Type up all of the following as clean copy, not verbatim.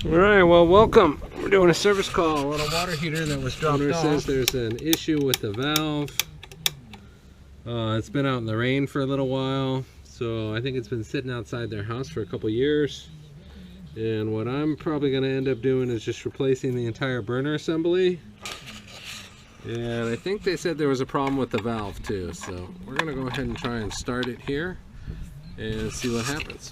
Alright, well, welcome. We're doing a service call on a water heater that was dropped off. Says there's an issue with the valve. It's been out in the rain for a little while, so I think it's been sitting outside their house for a couple years. And what I'm probably going to end up doing is just replacing the entire burner assembly. And I think they said there was a problem with the valve too, so we're going to go ahead and try and start it here and see what happens.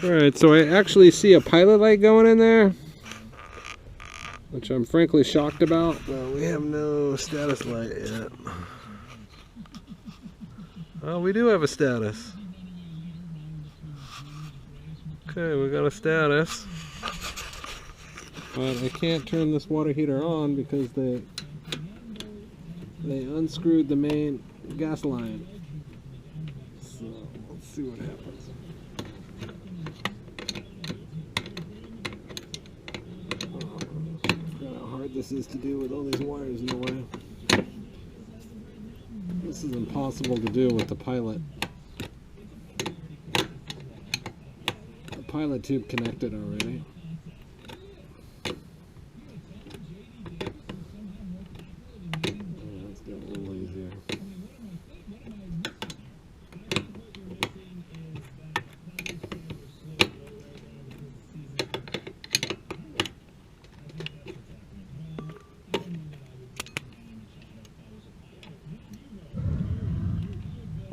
Alright, so I actually see a pilot light going in there, which I'm frankly shocked about, but we have no status light yet. Oh, we do have a status. Okay, we got a status. But I can't turn this water heater on because they unscrewed the main gas line. So, let's see what happens. This is to do with all these wires in the way. This is impossible to do with the pilot. The pilot tube connected already. Let's get a little easier.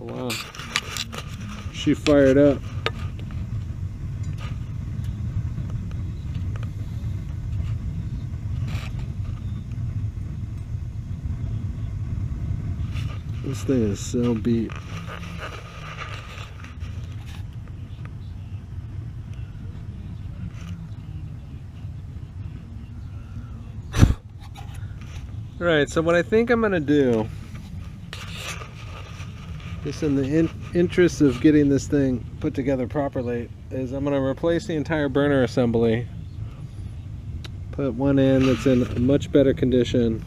Wow, she fired up. This thing is so beat. Alright, so what I think I'm gonna do, just in the interest of getting this thing put together properly, is I'm going to replace the entire burner assembly, put one in that's in much better condition,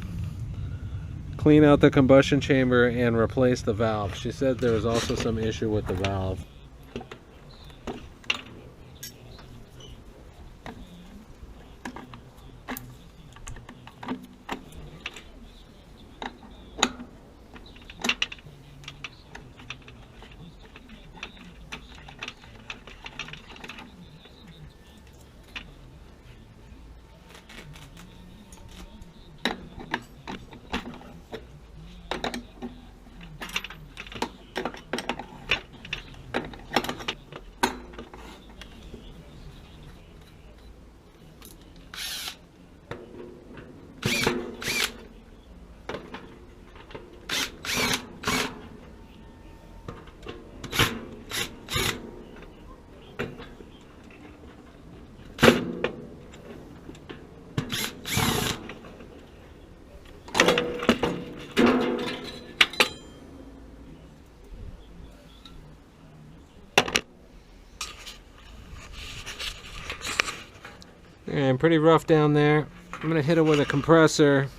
clean out the combustion chamber, and replace the valve. She said there was also some issue with the valve. And pretty rough down there. I'm gonna hit it with a compressor,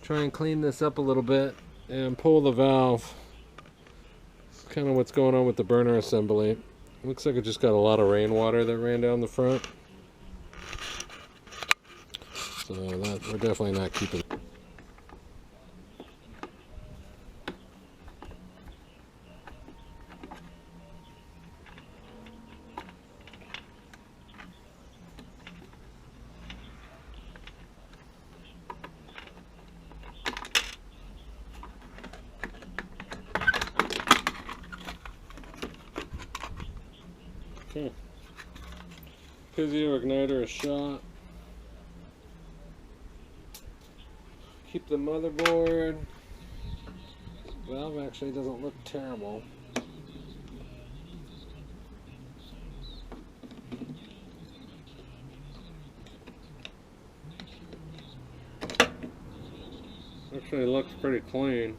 try and clean this up a little bit, and pull the valve. That's kind of what's going on with the burner assembly. Looks like it just got a lot of rainwater that ran down the front. So that we're definitely not keeping. Okay. Pizio igniter is shot. Keep the motherboard. Valve actually doesn't look terrible. Actually looks pretty clean.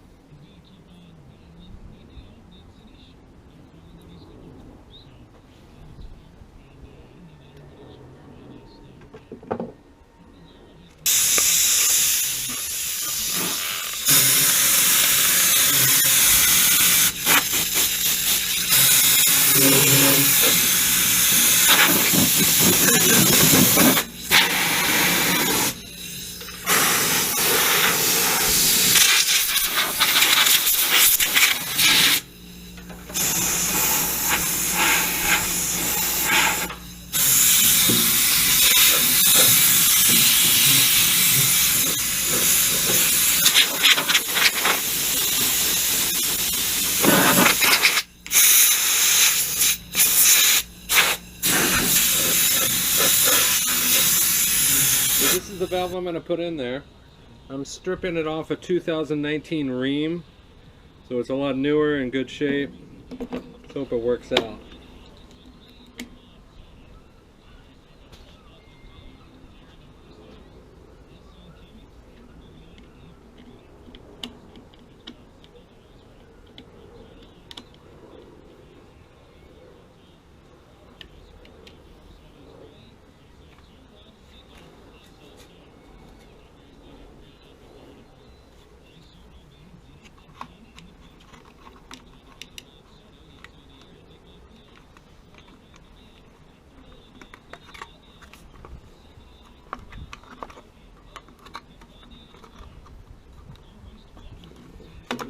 This is the valve I'm going to put in there. I'm stripping it off a 2019 ream, so it's a lot newer and good shape. Let's hope it works out.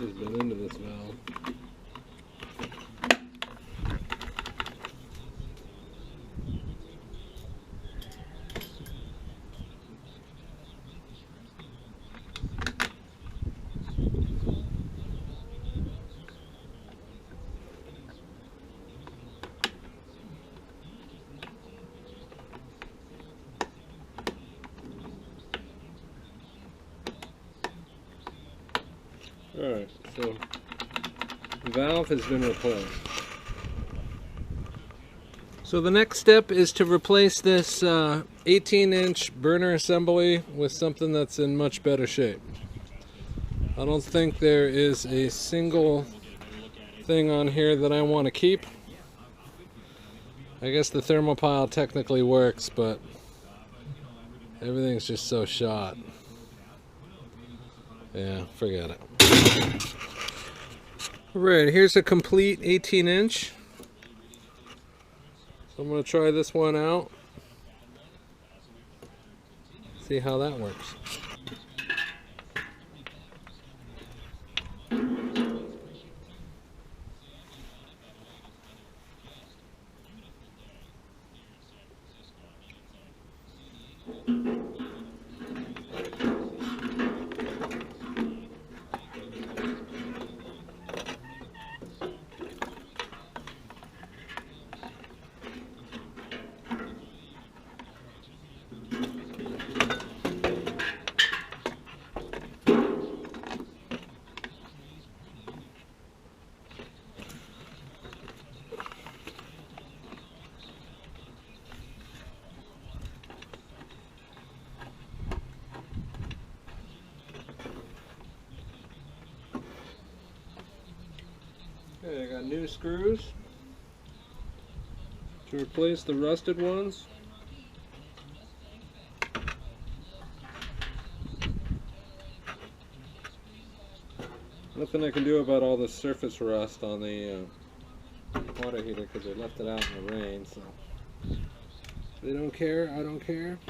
Just been into this valve. Alright, so the valve has been replaced. So the next step is to replace this 18-inch burner assembly with something that's in much better shape. I don't think there is a single thing on here that I want to keep. I guess the thermopile technically works, but everything's just so shot. Yeah, forget it. Alright, here's a complete 18-inch. So I'm going to try this one out. See how that works. Okay, I got new screws to replace the rusted ones. Nothing I can do about all the surface rust on the water heater because they left it out in the rain, so they don't care, I don't care.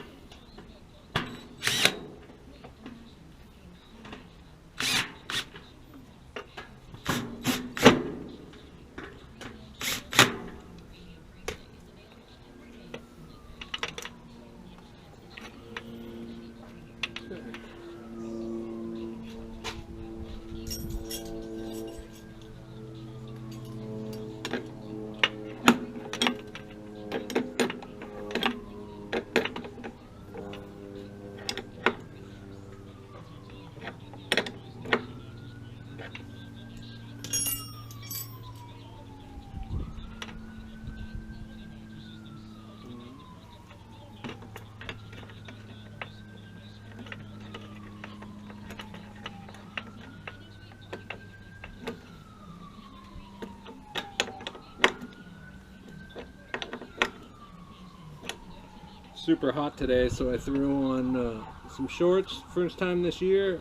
super hot today, so I threw on some shorts, first time this year,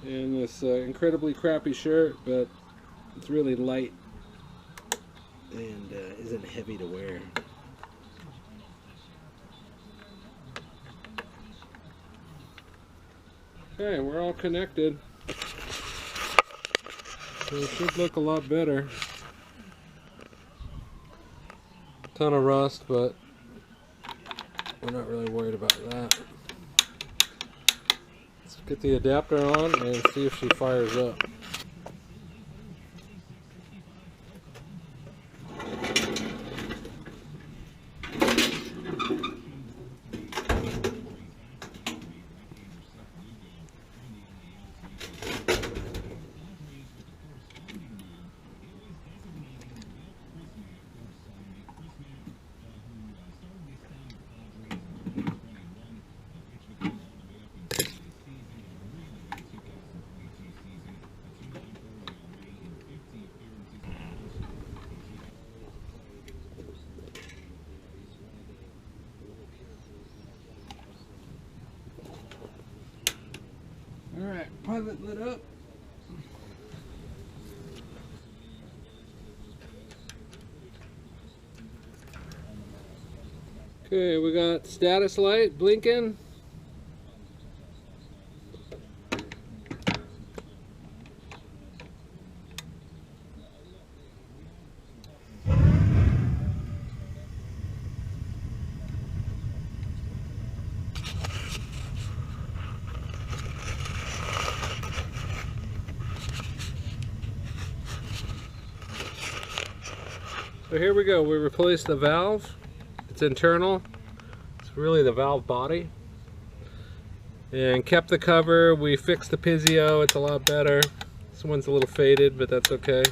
and this incredibly crappy shirt, but it's really light and isn't heavy to wear. Okay, we're all connected, so it should look a lot better. Ton of rust, but we're not really worried about that. Let's get the adapter on and see if she fires up. Alright, pilot lit up. Okay, we got status light blinking. So here we go, we replaced the valve. It's internal. It's really the valve body. And kept the cover. We fixed the Pizio, it's a lot better. This one's a little faded, but that's okay.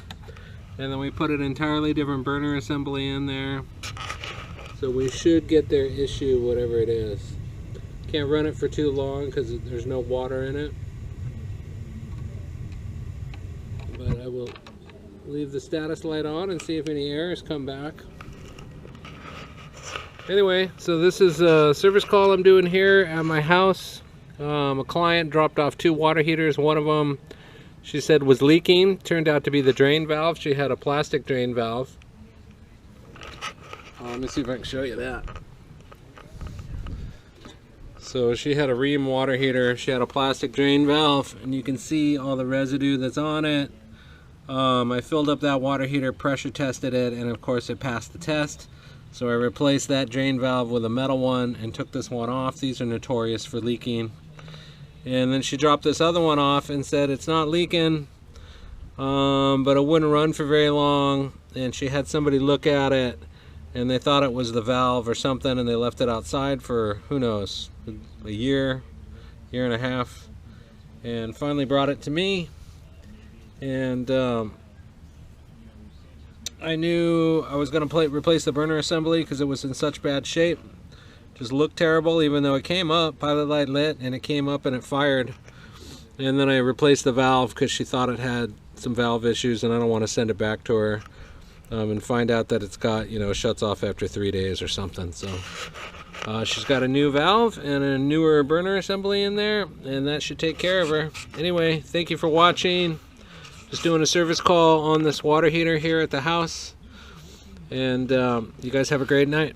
And then we put an entirely different burner assembly in there. So we should get their issue, whatever it is. Can't run it for too long because there's no water in it. But I will leave the status light on and see if any errors come back. Anyway, so this is a service call I'm doing here at my house. A client dropped off 2 water heaters. One of them, she said, was leaking. Turned out to be the drain valve. She had a plastic drain valve. Let me see if I can show you that. So she had a Rheem water heater. She had a plastic drain valve, and you can see all the residue that's on it. I filled up that water heater, pressure tested it, and of course it passed the test. So I replaced that drain valve with a metal one and took this one off. These are notorious for leaking. And then she dropped this other one off and said it's not leaking, but it wouldn't run for very long. And she had somebody look at it, and they thought it was the valve or something, and they left it outside for, who knows, a year and a half, and finally brought it to me. And I knew I was going to replace the burner assembly because it was in such bad shape. Just looked terrible, even though it came up, pilot light lit, and it came up and it fired. And then I replaced the valve because she thought it had some valve issues, and I don't want to send it back to her and find out that it's got, you know, shuts off after 3 days or something. So she's got a new valve and a newer burner assembly in there, and that should take care of her. Anyway, thank you for watching. Just doing a service call on this water heater here at the house, and you guys have a great night.